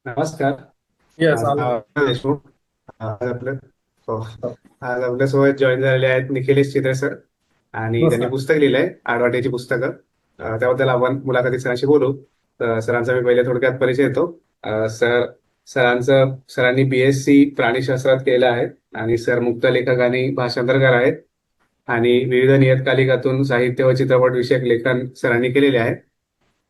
नमस्कार. येस माझं आलं. नाव अमित देशमुख. आज आपलं हो आज आपल्यासोबत जॉईन झालेले आहेत निखिलेश चित्रे सर. आणि त्यांनी नमस्कार. पुस्तक लिहिलंय आडवाटेची पुस्तकं. त्याबद्दल आपण मुलाखती सरांशी बोलू. तर सरांचा मी पहिले थोडक्यात परिचय देतो. सरांनी BSc प्राणीशास्त्रात केलं आहे. आणि सर मुक्त लेखक आणि भाषांतरकार आहेत. आणि विविध नियतकालिकातून साहित्य व चित्रपट विषयक लेखन सरांनी केलेले आहे.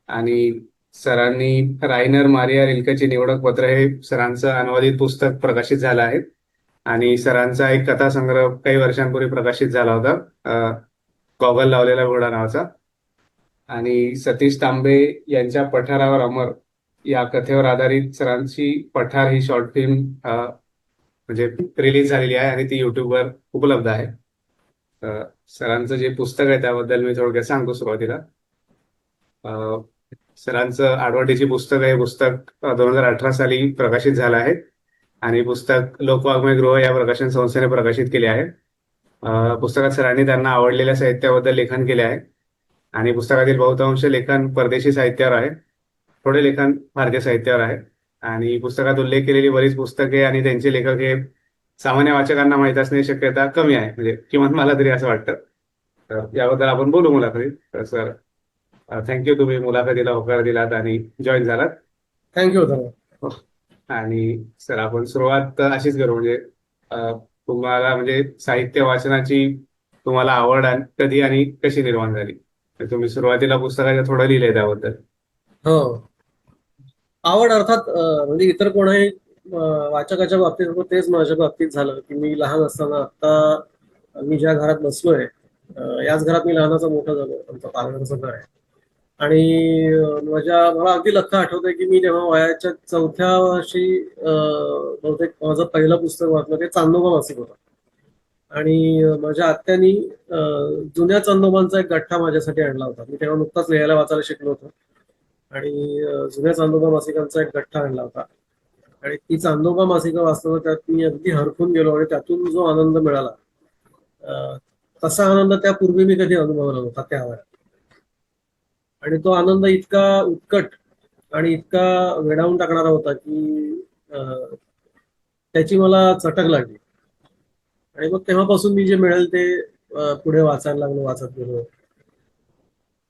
आणि सरांनी रायनर मारिया रिल्केची निवडक पत्र हे सरांचं अनुवादित पुस्तक प्रकाशित झालं आहे. आणि सरांचा एक कथासंग्रह काही वर्षांपूर्वी प्रकाशित झाला होता, गॉगल लावलेला घोडा नावाचा. आणि सतीश तांबे यांच्या पठारावर अमर या कथेवर आधारित सरांची पठार ही शॉर्ट फिल्म म्हणजे रिलीज झालेली आहे आणि ती युट्यूबवर उपलब्ध आहे. सरांचं जे पुस्तक आहे त्याबद्दल मी थोडक्यात सांगतो सुरुवातीला. अ, सरांचं आडवाटेची पुस्तक आहे. पुस्तक 2018 साली प्रकाशित झालं आहे. आणि पुस्तक लोकवाङ्मय गृह या प्रकाशन संस्थेने प्रकाशित केले आहे. पुस्तकात सरांनी त्यांना आवडलेल्या साहित्याबद्दल लेखन केले आहे. आणि पुस्तकातील बहुतांश लेखन परदेशी साहित्यावर आहे. थोडे लेखन भारतीय साहित्यावर आहे. आणि पुस्तकात उल्लेख केलेली बरीच पुस्तके आणि त्यांचे लेखक हे सामान्य वाचकांना माहीत असण्याची शक्यता कमी आहे, म्हणजे किमान मला तरी असं वाटतं. तर याबद्दल आपण बोलू मुलाखतीत. तर सर, थँक्यू, तुम्ही मुलाखतीला होकार दिलात आणि जॉईन झालात. थँक्यू धन्यवाद. हो. आणि सर, आपण सुरुवात अशीच करू, म्हणजे तुम्हाला म्हणजे साहित्य वाचनाची तुम्हाला आवड कधी आणि कशी निर्माण झाली? तर तुम्ही सुरुवातीला पुस्तकाच्या थोडं लिहिलंय त्याबद्दल. हो, आवड अर्थात म्हणजे इतर कोणाही वाचकाच्या बाबतीत होतं तेच माझ्या बाबतीत झालं की मी लहान असताना आता मी ज्या घरात बसलोय याच घरात मी लहानाचा मोठा झालो. आमचं पालघरचं घर आहे. आणि मला अगदी आठवतंय की मी तेव्हा वयाच्या चौथ्या वर्षी बहुतेक माझं पहिलं पुस्तक वाचलं ते चांदोबा मासिक होतं. आणि माझ्या आत्यानी जुन्या चांदोबांचा एक गठ्ठा माझ्यासाठी आणला होता. मी तेव्हा नुकताच लिहायला वाचायला शिकलो होतो. आणि जुन्या चांदोबा मासिकांचा एक गठ्ठा आणला होता. आणि ती चांदोबा मासिकं वाचताना त्यात मी अगदी हरखून गेलो आणि त्यातून जो आनंद मिळाला तसा आनंद त्यापूर्वी मी कधी अनुभवला नव्हता त्या वयात. आणि तो आनंद इतका उत्कट आणि इतका वेडावून टाकणारा होता की त्याची मला चटक लागली. आणि मग तेव्हापासून मी जे मिळेल ते पुढे वाचायला लागलो, वाचत गेलो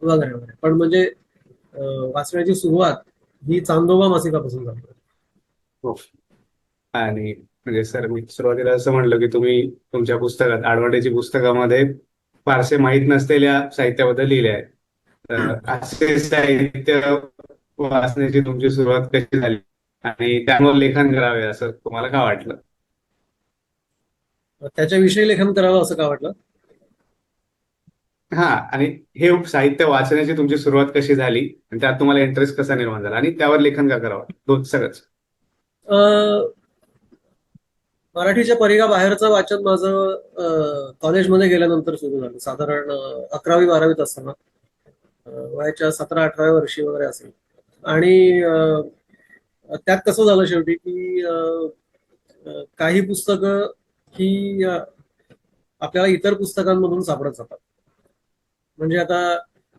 वगैरे वगैरे. पण म्हणजे वाचण्याची सुरुवात ही चांदोबा मासिकापासून झाली. हो. आणि म्हणजे सर, मी सुरुवातीला असं म्हणलं की तुम्ही तुमच्या पुस्तकात, आडवाटेची पुस्तकामध्ये, फारसे माहीत नसलेल्या साहित्याबद्दल लिहिले आहे. तर असे साहित्य वाचण्याची तुमची सुरुवात कशी झाली आणि त्यावर लेखन करावे असं तुम्हाला का वाटलं? त्याच्याविषयी लेखन करावं असं का वाटलं? हा. आणि हे साहित्य वाचण्याची तुमची सुरुवात कशी झाली आणि त्यात तुम्हाला इंटरेस्ट कसा निर्माण झाला आणि त्यावर लेखन का करावं, दोन सगळंच. अ, मराठीच्या परिघाबाहेरचं वाचन माझं कॉलेजमध्ये गेल्यानंतर सुरू झालं. साधारण 11वी-12वीत असताना वयाच्या 17-18व्या वर्षी वगैरे असेल. आणि त्यात कसं झालं शेवटी की काही पुस्तकं ही आपल्याला इतर पुस्तकांमधून सापडत जातात. म्हणजे आता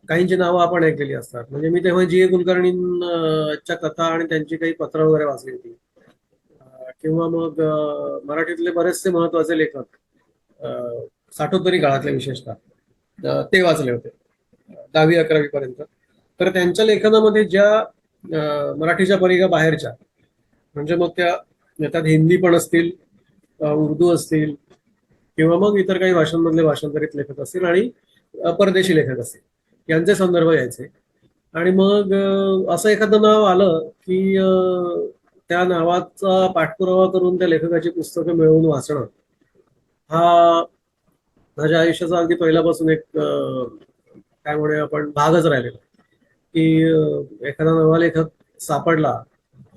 काहींची नावं आपण ऐकलेली असतात. म्हणजे मी तेव्हा जी. ए. कुलकर्णींच्या कथा आणि त्यांची काही पत्र वगैरे वाचली होती. किंवा मग मराठीतले बरेचसे महत्वाचे लेखक साठोत्तरी काळातले विशेषतः ते वाचले होते 10वी-11वी पर्यंत. तर त्यांच्या लेखनामध्ये ज्या मराठीच्या परिघा बाहेरच्या, म्हणजे मग त्यात हिंदी पण असतील, उर्दू असतील, किंवा मग इतर काही भाषांमधले भाषांतरित लेखक असतील आणि परदेशी लेखक असतील, यांचे संदर्भ यायचे. आणि मग असं एखादं नाव आलं की त्या नावाचा पाठपुरावा करून त्या लेखकाची पुस्तकं मिळवून वाचणं हा माझ्या आयुष्याचा अगदी पहिल्यापासून एक काय म्हणूया आपण भागच राहिलेला. की एखादा नवा लेखक सापडला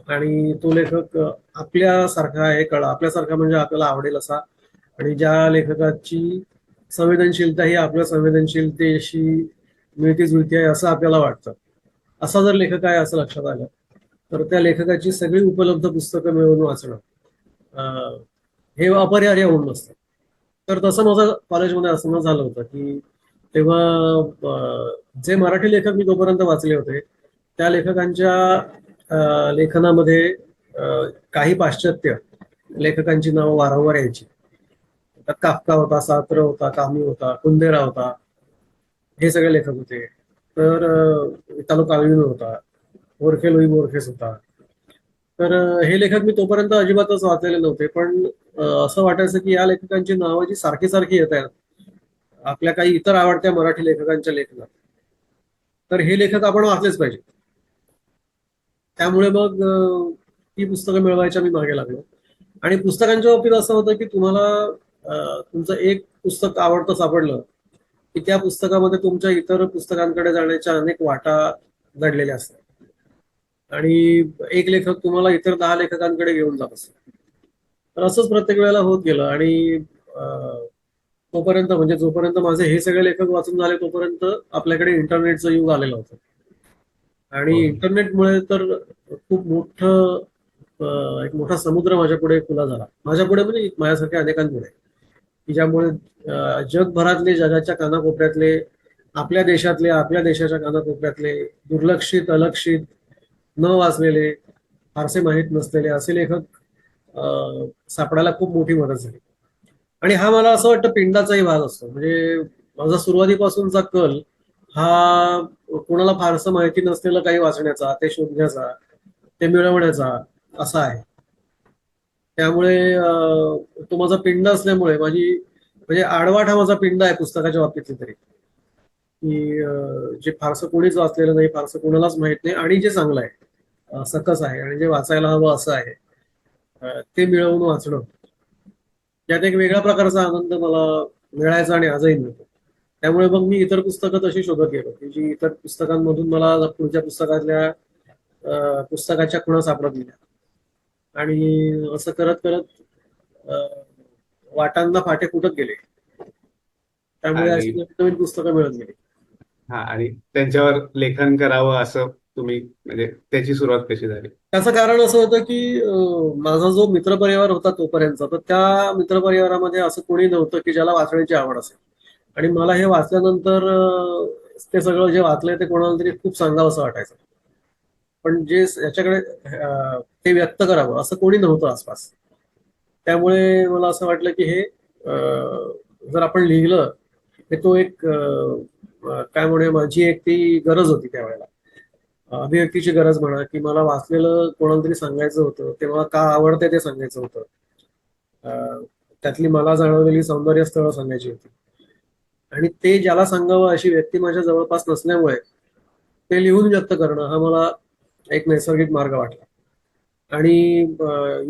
आणि तो लेखक आपल्यासारखा आहे, आपल्यासारखा म्हणजे आपल्याला आवडेल असा, आणि ज्या लेखकाची संवेदनशीलता ही आपल्या संवेदनशीलतेशी मिळती जुळती आहे असं आपल्याला वाटतं, असा जर लेखक आहे असं लक्षात आलं, तर त्या लेखकाची सगळी उपलब्ध पुस्तकं मिळवून वाचणं हे अपरिहार्य होऊन बसतं. तर तसं माझं कॉलेजमध्ये असं झालं होतं की तेव्हा जे मराठी लेखक मी तोपर्यंत वाचले होते त्या लेखकांच्या लेखनामध्ये काही पाश्चात्य लेखकांची नावं वारंवार यायची. त्यात काफका होता, सार्त्र होता, कामू होता, कुंदेरा होता, हे सगळे लेखक होते. तर इटालो काल्विनो होता, ओर्खे लुई बोर्खेस होता. तर हे लेखक मी तोपर्यंत अजिबातच वाचलेले नव्हते, पण असं वाटायचं की या लेखकांची नावं जी सारखी सारखी येत आहेत आपल्या काही इतर आवडत्या मराठी लेखकांच्या लेखनात, तर हे लेखक आपण वाचलेच पाहिजे. त्यामुळे मग ती पुस्तकं मिळवायच्या मी मागे लागलो. आणि पुस्तकांच्या बाबतीत असं होतं की तुम्हाला तुमचं एक पुस्तक आवडतं सापडलं की त्या पुस्तकामध्ये तुमच्या इतर पुस्तकांकडे जाण्याच्या अनेक वाटा दडलेल्या असतात. आणि एक लेखक तुम्हाला इतर 10 लेखकांकडे घेऊन जात असतो. तर असंच प्रत्येक वेळेला होत गेलं. आणि तोपर्यंत म्हणजे जोपर्यंत माझे हे सगळे लेखक वाचून झाले तोपर्यंत आपल्याकडे इंटरनेटचं युग आलेलं होतं. आणि हो. इंटरनेटमुळे तर खूप मोठं एक मोठा समुद्र माझ्या पुढे खुला झाला. माझ्या पुढे म्हणजे माझ्यासारख्या अनेकांपुढे, की ज्यामुळे जगभरातले, जगाच्या कानाकोपऱ्यातले, आपल्या देशातले, आपल्या देशाच्या कानाकोपऱ्यातले, दुर्लक्षित, अलक्षित, न वाचलेले, फारसे माहीत नसलेले असे लेखक सापडायला खूप मोठी मदत झाली. आणि हा मला असं वाटतं पिंडाचाही भाग असतो. म्हणजे माझा सुरुवातीपासूनचा कल हा कोणाला फारसं माहिती नसलेलं काही वाचण्याचा, ते शोधण्याचा, ते मिळवण्याचा असा आहे. त्यामुळे तो माझा पिंड असल्यामुळे माझी म्हणजे आडवाट हा माझा पिंड आहे पुस्तकाच्या बाबतीतली तरी, की जे फारसं कोणीच वाचलेलं नाही, फारसं कोणालाच माहित नाही, आणि जे चांगलं आहे, सकस आहे, आणि जे वाचायला हवं असं आहे, ते मिळवून वाचणं, यात एक वेगळ्या प्रकारचा आनंद मला मिळायचा आणि आजही मिळतो. त्यामुळे मग मी इतर पुस्तकं तशी शोधत गेलो, की जी इतर पुस्तकांमधून मला पुढच्या पुस्तकातल्या पुस्तकाच्या खुणा सापडत गेल्या. आणि असं करत करत वाटांना फाटे फुटत गेले. त्यामुळे आणि अशी नवीन नवीन पुस्तकं मिळत गेली. हा, आणि त्यांच्यावर लेखन करावं असं तुम्ही म्हणजे त्याची सुरुवात कशी झाली? त्याचं कारण असं होतं की माझा जो मित्रपरिवार होता तोपर्यंत, तर त्या मित्रपरिवारामध्ये असं कोणी नव्हतं की ज्याला वाचण्याची आवड असेल. आणि मला हे वाचल्यानंतर ते सगळं जे वाचलंय ते कोणाला तरी खूप सांगावं असं वाटायचं. पण जे याच्याकडे ते व्यक्त करावं असं कोणी नव्हतं आसपास. त्यामुळे मला असं वाटलं की हे जर आपण लिहिलं, तर तो एक काय म्हणूया, माझी एक ती गरज होती त्यावेळेला, अभिव्यक्तीची गरज म्हणा, की मला वाचलेलं कोणाला तरी सांगायचं होतं, ते मला का आवडतंय ते सांगायचं होतं. त्यातली मला जाणवलेली सौंदर्य स्थळं सांगायची होती. आणि ते ज्याला सांगावं अशी व्यक्ती माझ्या जवळपास नसल्यामुळे ते लिहून व्यक्त करणं हा मला एक नैसर्गिक मार्ग वाटला. आणि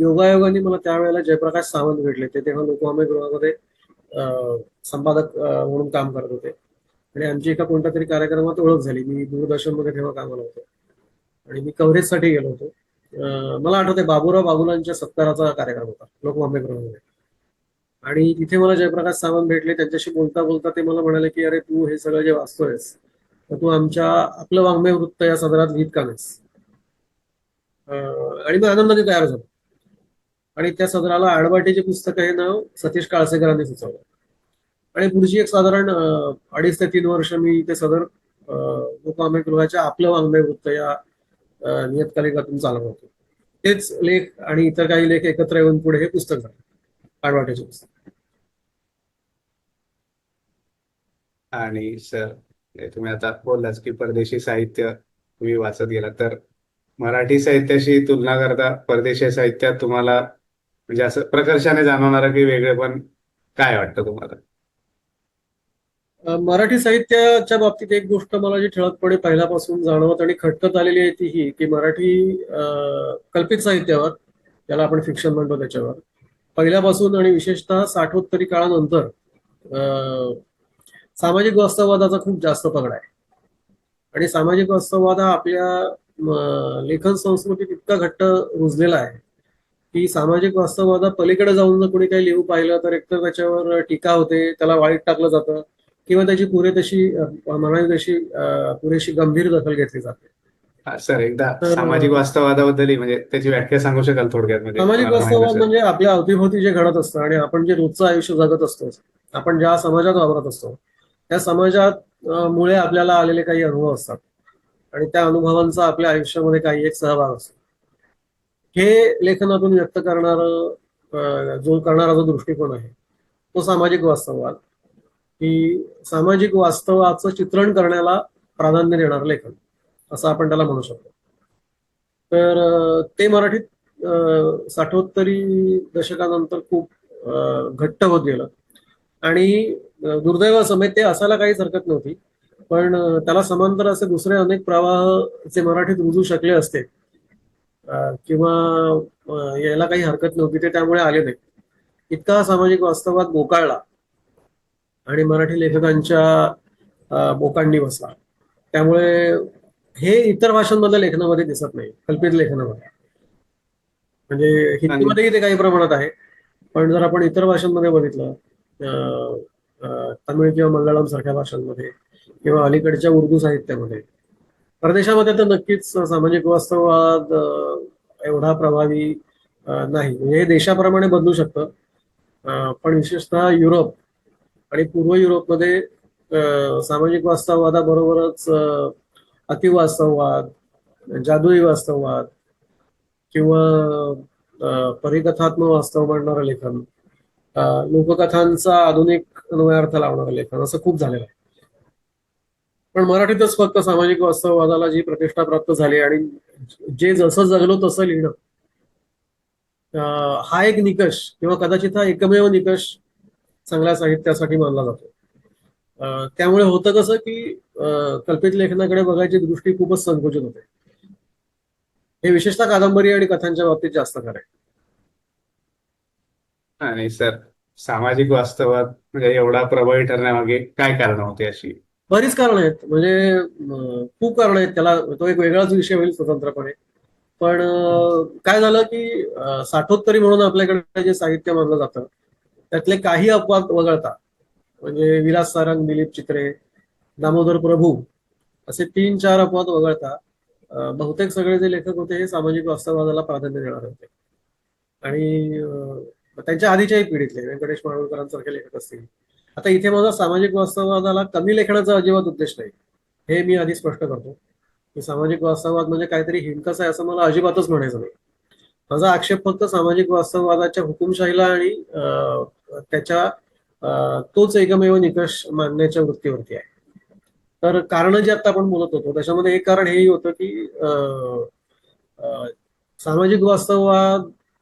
योगायोगाने मला त्यावेळेला जयप्रकाश सावंत भेटले. ते तेव्हा लोकवाङ्मय गृहामध्ये संपादक म्हणून काम करत होते. आणि आमची एका कोणत्या तरी कार्यक्रमात ओळख झाली. मी दूरदर्शनमध्ये तेव्हा कामाला होतो आणि मी कव्हरेजसाठी गेलो होतो. मला आठवतंय बाबूराव बागुलांच्या सत्काराचा कार्यक्रम होता लोकवाङ्मय गृहामध्ये. आणि तिथे मला जयप्रकाश सावंत भेटले. त्यांच्याशी बोलता बोलता ते मला म्हणाले की अरे, तू हे सगळं जे वाचतोयस तर तू आपलं वाङ्मय वृत्त या सदरात लिहित का नाहीस? आणि मी आनंदाने तयार झालो. आणि त्या सदराला आडवाटेचे पुस्तक हे नाव सतीश काळसेकरांनी सुचवलं. आणि पुढची एक साधारण 2.5 ते 3 वर्ष मी ते सदर लोकवाङ्मय गृहाच्या आपलं वाङ्मय वृत्त या नियतकालिकातून चालवत होतो. तेच लेख आणि इतर काही लेख एकत्र येऊन पुढे हे पुस्तक झालं, आडवाटेचे पुस्तक. आणि सर, तुम्ही आता बोललाच की परदेशी साहित्य तुम्ही वाचत गेला, तर मराठी साहित्याशी तुलना करता परदेशी साहित्यात तुम्हाला म्हणजे असं प्रकर्षाने जाणवणारं की वेगळे पण काय वाटतं तुम्हाला? मराठी साहित्याच्या बाबतीत एक गोष्ट मला जी ठळकपणे पहिल्यापासून जाणवत आणि खटकत आलेली आहे ती ही, की मराठी कल्पित साहित्यावर, ज्याला आपण फिक्शन म्हणतो, त्याच्यावर पहिल्यापासून आणि विशेषतः साठोत्तरी काळानंतर सामाजिक वास्तववादाचा खूप जास्त पगडा आहे. आणि सामाजिक वास्तववाद हा आपल्या लेखन संस्कृतीत इतका घट्ट रुजलेला आहे की सामाजिक वास्तववादा पलीकडे जाऊन जर कोणी काही लिहू पाहिलं तर एकतर त्याच्यावर टीका होते, त्याला वाईट टाकलं जातं, किंवा त्याची म्हणावी तशी पुरेशी गंभीर दखल घेतली जाते. सर, एकदा तर सामाजिक वास्तववादाबद्दल म्हणजे त्याची व्याख्या सांगू शकाल थोडक्यात, म्हणजे सामाजिक कोणाला माहित वास्तववाद नसेल? म्हणजे आपल्या अवतीभोवती जे घडत असतं आणि आपण जे रोजचं आयुष्य जगत असतो, आपण ज्या समाजात वावरत असतो त्या समाजात मुळे आपल्याला आलेले काही अनुभव असतात. आणि त्या अनुभवांचा आपल्या आयुष्यामध्ये काही एक सहभाग असतो. हे लेखनातून व्यक्त करणारा जो दृष्टिकोन आहे तो सामाजिक वास्तववाद, की सामाजिक वास्तवाचं चित्रण करण्याला प्राधान्य देणारं लेखन असं आपण त्याला म्हणू शकतो. तर ते मराठीत 60-70 दशकानंतर खूप घट्ट होत गेलं आणि दुर्दैवासमेत ते असायला काहीच हरकत नव्हती. पण त्याला समांतर असे दुसरे अनेक प्रवाह जे मराठीत रुजू शकले असते किंवा यायला काही हरकत नव्हती ते त्यामुळे आले नाही. इतका सामाजिक वास्तवात बोकाळला आणि मराठी लेखकांच्या बोकांडी बसला. त्यामुळे हे इतर भाषांमधल्या लेखनामध्ये दिसत नाही, कल्पित लेखनामध्ये. म्हणजे आणि हिंदीमध्येही ते काही प्रमाणात आहे, पण जर आपण इतर भाषांमध्ये बघितलं, तमिळ किंवा मल्याळम सारख्या भाषांमध्ये किंवा अलीकडच्या उर्दू साहित्यामध्ये, परदेशामध्ये तर नक्कीच सामाजिक वास्तववाद एवढा प्रभावी नाही. म्हणजे हे देशाप्रमाणे बदलू शकतं, पण विशेषतः युरोप आणि पूर्व युरोपमध्ये सामाजिक वास्तववादाबरोबरच अतिवास्तववाद, जादुई वास्तववाद किंवा परिकथात्मक वास्तव मांडणारं लेखन, लोककथांचा आधुनिक अन्वयार्थ लावणारं लेखन असं खूप झालेलं आहे. पण मराठीतच फक्त सामाजिक वास्तववादाला जी प्रतिष्ठा प्राप्त झाली आणि जे जसं जगलो तसं लिहिणं, हा एक निकष किंवा कदाचित हा एकमेव निकष चांगल्या साहित्यासाठी मानला जातो. त्यामुळे होतं कसं की कल्पित लेखनाकडे बघायची दृष्टी खूपच संकुचित होते. हे विशेषतः कादंबरी आणि कथांच्या बाबतीत जास्त खरं आहे. आणि सर, सामाजिक वास्तवात म्हणजे एवढा प्रभावी ठरण्यामागे काय कारण होते अशी? बरीच कारणं आहेत. म्हणजे खूप कारणं आहेत. त्याला तो एक वेगळाच विषय होईल स्वतंत्रपणे. पण काय झालं की साठोत्तरी म्हणून आपल्याकडे जे साहित्य मानलं जातं त्यातले काही अपवाद वगळता, म्हणजे विलास सारंग, दिलीप चित्रे, दामोदर प्रभू असे 3-4 अपवाद वगळता बहुतेक सगळे जे लेखक होते हे सामाजिक वास्तववादाला प्राधान्य देणारे होते. आणि त्यांच्या आधीच्याही पिढीतले व्यंकटेश माडगूळकरांसारखे लेखक असतील. आता इथे माझा सामाजिक वास्तववादाला कमी लेखनाचा अजिबात उद्देश नाही, हे मी आधी स्पष्ट करतो की सामाजिक वास्तववाद म्हणजे काहीतरी हिणकस आहे असं मला अजिबातच म्हणायचं नाही. माझा आक्षेप फक्त सामाजिक वास्तववादाच्या हुकुमशाहीला आणि त्याच्या तोच एकमेव निकष मानण्याच्या वृत्तीवरती आहे. तर कारण जे आता आपण बोलत होतो त्याच्यामध्ये एक कारण हेही होतं की सामाजिक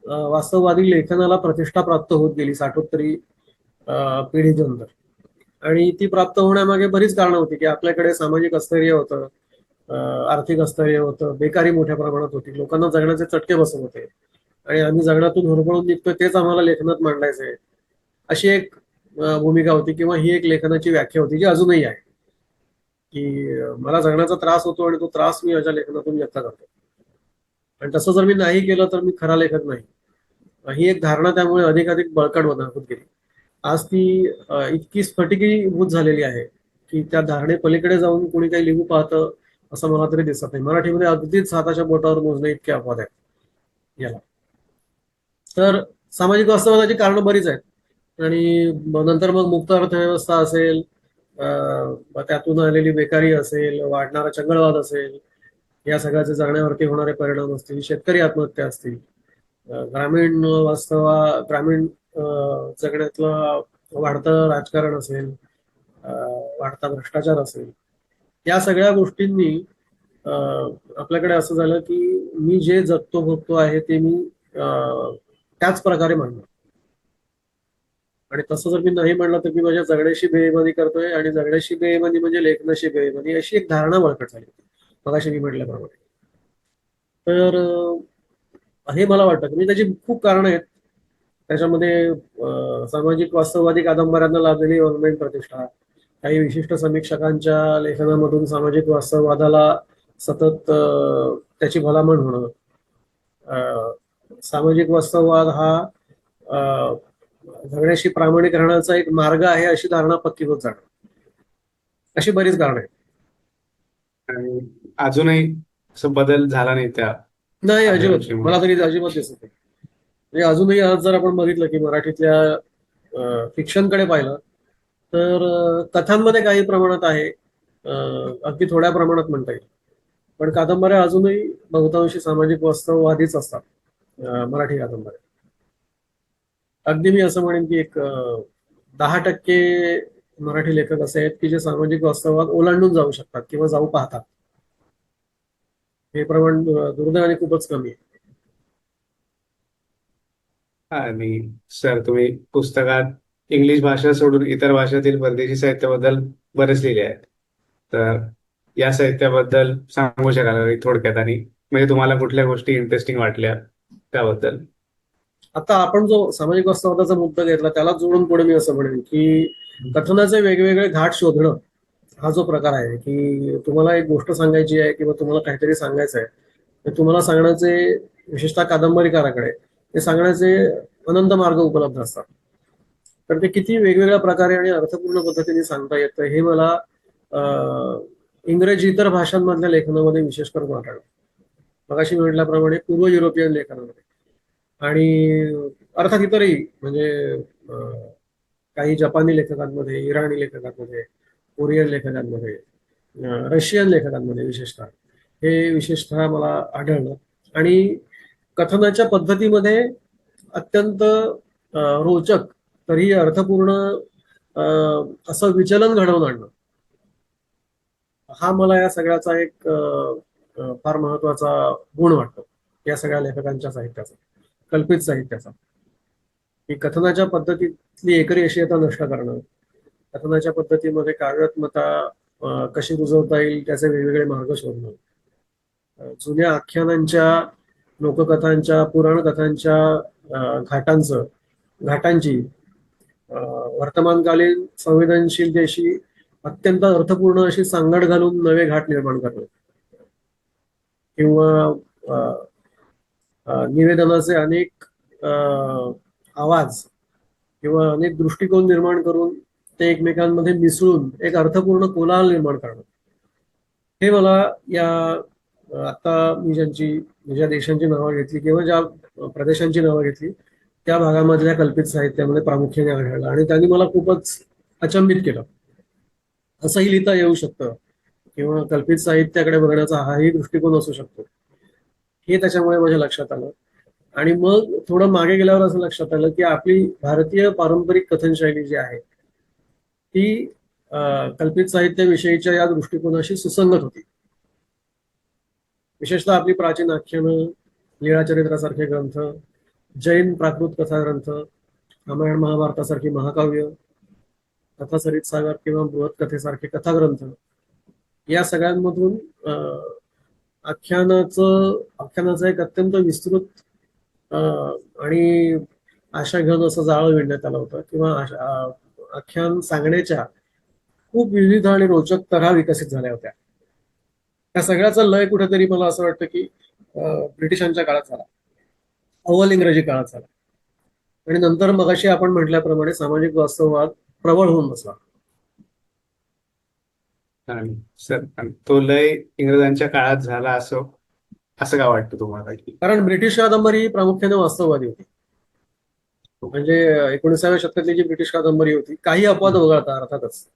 वास्तववादी लेखनाला प्रतिष्ठा प्राप्त होत गेली 60-70 पिढीनंतर. आणि ती प्राप्त होण्यामागे बरीच कारणं होती की आपल्याकडे सामाजिक स्थैर्य होतं, आर्थिक स्थैर्य होतं, बेकारी मोठ्या प्रमाणात होती, लोकांना जगण्याचे चटके बसत होते आणि आम्ही जगण्यातून हुरपळून निघतोय तेच आम्हाला लेखनात मांडायचंय, अशी एक भूमिका होती किंवा ही एक लेखनाची व्याख्या होती जी अजूनही आहे की मला जगण्याचा त्रास होतो आणि तो त्रास मी माझ्या लेखनातून व्यक्त करतो. आणि तसं जर मी नाही केलं तर मी खरा लेखक नाही, ही एक धारणा त्यामुळे अधिकाधिक बळकट होत गेली. आज ती इतकी स्फटिकीभूत झालेली आहे की त्या धारणे पलीकडे जाऊन कोणी काही लिहू पाहतं असं मला तरी दिसत नाही. मराठीमध्ये अगदीच हाताच्या बोटावर मोजणे इतके अपवाद आहेत याला. तर सामाजिक वास्तववादाची कारणं बरीच आहेत आणि नंतर मग मुक्त अर्थव्यवस्था असेल, त्यातून आलेली बेकारी असेल, वाढणारा चंगळवाद असेल, या सगळ्याचे जगण्यावरती होणारे परिणाम असतील, शेतकरी आत्महत्या असतील, ग्रामीण जगण्यातलं वाढतं राजकारण असेल, वाढता भ्रष्टाचार असेल, या सगळ्या गोष्टींनी आपल्याकडे असं झालं की मी जे जगतो भोगतो आहे ते मी त्याच प्रकारे मांडतो आणि तसं जर मी नाही म्हणलं तर मी माझ्या जगण्याशी बेईमानी करतोय आणि जगण्याशी बेईमानी म्हणजे लेखनाशी बेईमानी, अशी एक धारणा बळकट झाली मगाशी मी म्हटल्याप्रमाणे. तर हे मला वाटतं की त्याची खूप कारणं आहेत. त्याच्यामध्ये सामाजिक वास्तववादी कादंबऱ्यांना लाभलेली ऑनलाईन प्रतिष्ठा, काही विशिष्ट समीक्षकांच्या लेखनामधून सामाजिक वास्तववादाला सतत त्याची भलामण होणं, सामाजिक वास्तववाद हा जगण्याशी प्रामाणिक राहण्याचा एक मार्ग आहे अशी धारणा पक्की होत जाणं, अशी बरीच कारणं आहेत. आणि अजूनही असं बदल झाला नाही त्या नाही, आपल्या अजिबात नाही. गोष्टीमुळे? मला तरी अजिबात दिसत नाही. म्हणजे अजूनही आज जर आपण बघितलं की मराठीतल्या फिक्शनकडे पाहिलं तर कथांमध्ये काही प्रमाणात आहे, अगदी थोड्या प्रमाणात म्हणता येईल, पण कादंबऱ्या अजूनही बहुतांशी सामाजिक वास्तववादीच असतात. मराठी कादंबऱ्या. अगदी मी असं म्हणेन की एक 10% मराठी लेखक असे आहेत की जे सामाजिक वास्तवात ओलांडून जाऊ शकतात किंवा जाऊ पाहतात. हे प्रमाण दुर्दैवाने खूपच कमी आहे. आणि सर तुम्ही पुस्तकात इंग्लिश भाषा सोडून इतर भाषेतील परदेशी साहित्याबद्दल बरेच लिहिले आहेत. तर या साहित्याबद्दल सांगू शकाल का थोडक्यात, आणि म्हणजे तुम्हाला कुठल्या गोष्टी इंटरेस्टिंग वाटल्या त्याबद्दल? आता आपण जो सामाजिक वास्तवाचा मुद्दा घेतला त्याला जोडून पुढे मी असं म्हणेन की कथनाचे वेगवेगळे घाट शोधणं हा जो प्रकार आहे की तुम्हाला एक गोष्ट सांगायची आहे किंवा तुम्हाला काहीतरी सांगायचं आहे, तर तुम्हाला सांगण्याचे, विशेषतः कादंबरीकाराकडे ते सांगण्याचे अनंत मार्ग उपलब्ध असतात. तर ते किती वेगवेगळ्या प्रकारे आणि अर्थपूर्ण पद्धतीने सांगता येतं हे मला इंग्रजी इतर भाषांमधल्या लेखनामध्ये विशेष करून आढळलं. मगाशी म्हटल्याप्रमाणे पूर्व युरोपियन लेखनामध्ये आणि अर्थात इतरही म्हणजे अं, काही जपानी लेखकांमध्ये, इराणी लेखकांमध्ये, कोरियन लेखकांमध्ये, रशियन लेखकांमध्ये विशेषतः मला आढळलं. आणि कथनाच्या पद्धतीमध्ये अत्यंत रोचक तरीही अर्थपूर्ण असं विचलन घडवून आणणं हा मला या सगळ्याचा एक फार महत्वाचा गुण वाटतो या सगळ्या लेखकांच्या साहित्याचा, कल्पित साहित्याचा, की कथनाच्या पद्धतीतली एकरेशीयता नष्ट करणं, कथनाच्या पद्धतीमध्ये काव्यात्मता कशी रुजवता येईल त्याचे वेगवेगळे मार्ग शोधणं, जुन्या आख्यानांच्या, लोककथांच्या, पुराणकथांच्या घाटांची वर्तमानकालीन संवेदनशीलतेशी अत्यंत अर्थपूर्ण अशी सांगड घालून नवे घाट निर्माण करणं किंवा निवेदनाचे अनेक आवाज किंवा अनेक दृष्टिकोन निर्माण करून ते एकमेकांमध्ये मिसळून एक अर्थपूर्ण कोलाहल निर्माण करणं, हे मला या आता मी ज्या देशांची नावं घेतली किंवा ज्या प्रदेशांची नावं घेतली त्या भागामधल्या कल्पित साहित्यामध्ये प्रामुख्याने आढळलं आणि त्यांनी मला खूपच अचंबित केलं. असंही लिहिता येऊ शकतं किंवा कल्पित साहित्याकडे बघण्याचा हाही दृष्टिकोन असू शकतो, हे त्याच्यामुळे माझ्या लक्षात आलं. आणि मग थोडं मागे गेल्यावर असं लक्षात आलं की आपली भारतीय पारंपरिक कथनशैली जी आहे ती कल्पित साहित्याविषयीच्या या दृष्टिकोनाशी सुसंगत होती. विशेषतः आपली प्राचीन आख्यानं, लीळाचरित्रासारखे ग्रंथ, जैन प्राकृत कथा ग्रंथ, रामायण महाभारतासारखी महाकाव्य, कथासरित सागर किंवा बृहत कथेसारखे कथाग्रंथ, या सगळ्यांमधून आख्यानाचं एक अत्यंत विस्तृत आणि आशा घेऊन असं जाळं विणण्यात आलं होतं किंवा आख्यान सांगण्याच्या खूप विविध आणि रोचक तऱ्हा विकसित झाल्या होत्या. त्या सगळ्याचा लय कुठेतरी मला असं वाटतं की ब्रिटिशांच्या काळात झाला, अव्वल इंग्रजी काळात झाला आणि नंतर मगाशी आपण म्हटल्याप्रमाणे सामाजिक वास्तववाद प्रबळ होऊन बसला. आणि सर, आणि तो लय इंग्रजांच्या काळात झाला असं असं का वाटतं तुम्हाला की? कारण ब्रिटिश कादंबरी प्रामुख्याने वास्तववादी होती. म्हणजे 19व्या शतकातली जी ब्रिटिश कादंबरी होती, काही अपवाद वगळता अर्थातच,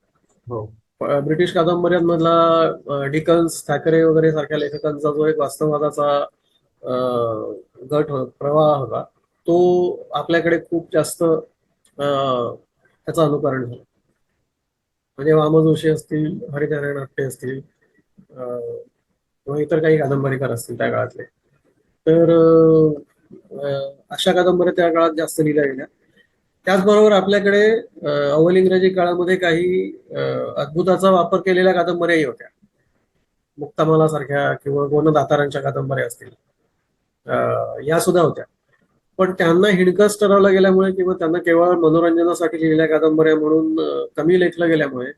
हो. ब्रिटिश कादंबऱ्यांमधला डिकन्स, थॅकरे वगैरे सारख्या लेखकांचा जो एक वास्तववादाचा प्रवाह होता तो आपल्याकडे खूप जास्त त्याचं अनुकरण झालं. म्हणजे वाम जोशी असतील, हरिनारायण आपटे असतील किंवा इतर काही कादंबरीकार असतील त्या काळातले, तर अशा कादंबऱ्या त्या काळात जास्त लिहिल्या गेल्या. त्याचबरोबर आपल्याकडे अव्वल इंग्रजी काळामध्ये काही अद्भुताचा वापर केलेल्या कादंबऱ्याही होत्या. मुक्तामाला सारख्या किंवा गोन दातारांच्या कादंबऱ्या असतील, या सुद्धा होत्या. पण त्यांना हिणकस ठरवलं गेल्यामुळे किंवा त्यांना केवळ मनोरंजनासाठी लिहिलेल्या कादंबऱ्या म्हणून कमी लेखलं गेल्यामुळे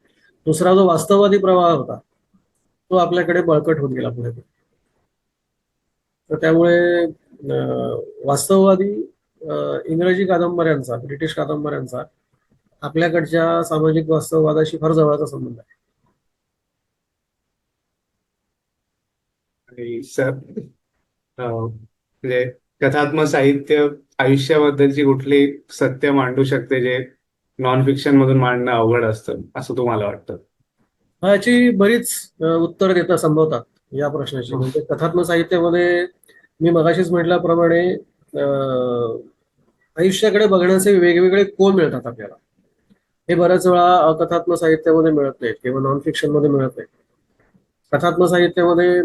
दुसरा जो वास्तववादी प्रवाह होता तो आपल्याकडे बळकट होत गेला पुढे. तर त्यामुळे वास्तववादी इंग्रजी कादंबऱ्यांचा, ब्रिटिश कादंबऱ्यांचा आपल्याकडच्या सामाजिक वास्तववादाशी फार जवळचा संबंध आहे. आणि सर, म्हणजे कथात्मक साहित्य आयुष्याबद्दलची कुठली सत्य मांडू शकते जे नॉन फिक्शन मधून मांडणं अवघड असतं असं तुम्हाला वाटतं? याची बरीच उत्तर देता संभवतात या प्रश्नाची. म्हणजे कथात्मक साहित्यामध्ये मी मगाशीच म्हटल्याप्रमाणे अं, आयुष्याकडे बघण्याचे वेगवेगळे कोन मिळतात आपल्याला. हे बऱ्याच वेळा अकथात्मक साहित्यामध्ये मिळत नाहीत किंवा नॉन फिक्शन मध्ये मिळत नाहीत. कथात्मक साहित्यामध्ये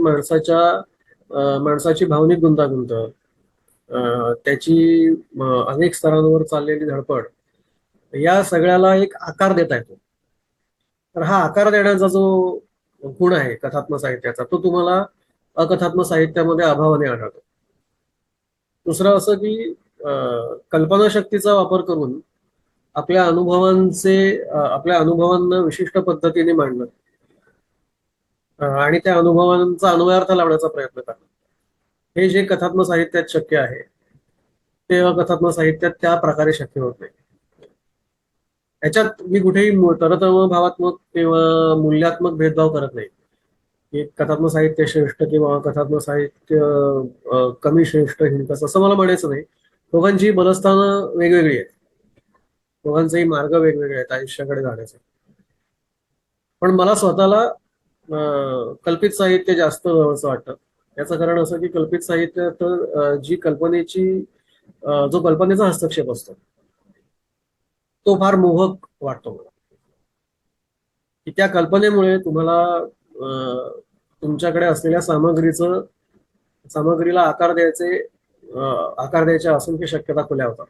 माणसाची भावनिक गुंतागुंत, त्याची अनेक स्तरांवर चाललेली धडपड, या सगळ्याला एक आकार देता येतो. तर हा आकार देण्याचा जो गुण आहे कथात्मक साहित्याचा, तो तुम्हाला अकथात्मक साहित्यामध्ये अभावाने आढळतो. दुसरं असं की कल्पनाशक्तीचा वापर करून आपल्या अनुभवांना विशिष्ट पद्धतीने मांडणं, आणि त्या अनुभवांचा अन्वयार्थ लावण्याचा प्रयत्न करणं, हे जे कथात्मक साहित्यात शक्य आहे ते अकथात्मक साहित्यात त्या प्रकारे शक्य होत नाही. याच्यात मी कुठेही तरतम भावात्मक किंवा मूल्यात्मक भेदभाव करत नाही की कथात्मक साहित्य श्रेष्ठ किंवा कथात्मक साहित्य कमी श्रेष्ठ हिंकस, असं मला म्हणायचं नाही. दोघांची बलस्थानं वेगवेगळी आहेत, दोघांचेही मार्ग वेगवेगळे आहेत आयुष्याकडे जाण्याचे. पण मला स्वतःला कल्पित साहित्य जास्त जवळचं वाटतं. याचं कारण असं की कल्पित साहित्यात जो कल्पनेचा हस्तक्षेप असतो तो फार मोहक वाटतो मला. की त्या कल्पनेमुळे तुम्हाला तुमच्याकडे असलेल्या सामग्रीला आकार द्यायच्या असंख्य शक्यता खुल्या होतात.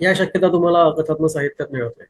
या शक्यता तुम्हाला अकथात्मक साहित्यात मिळत नाही.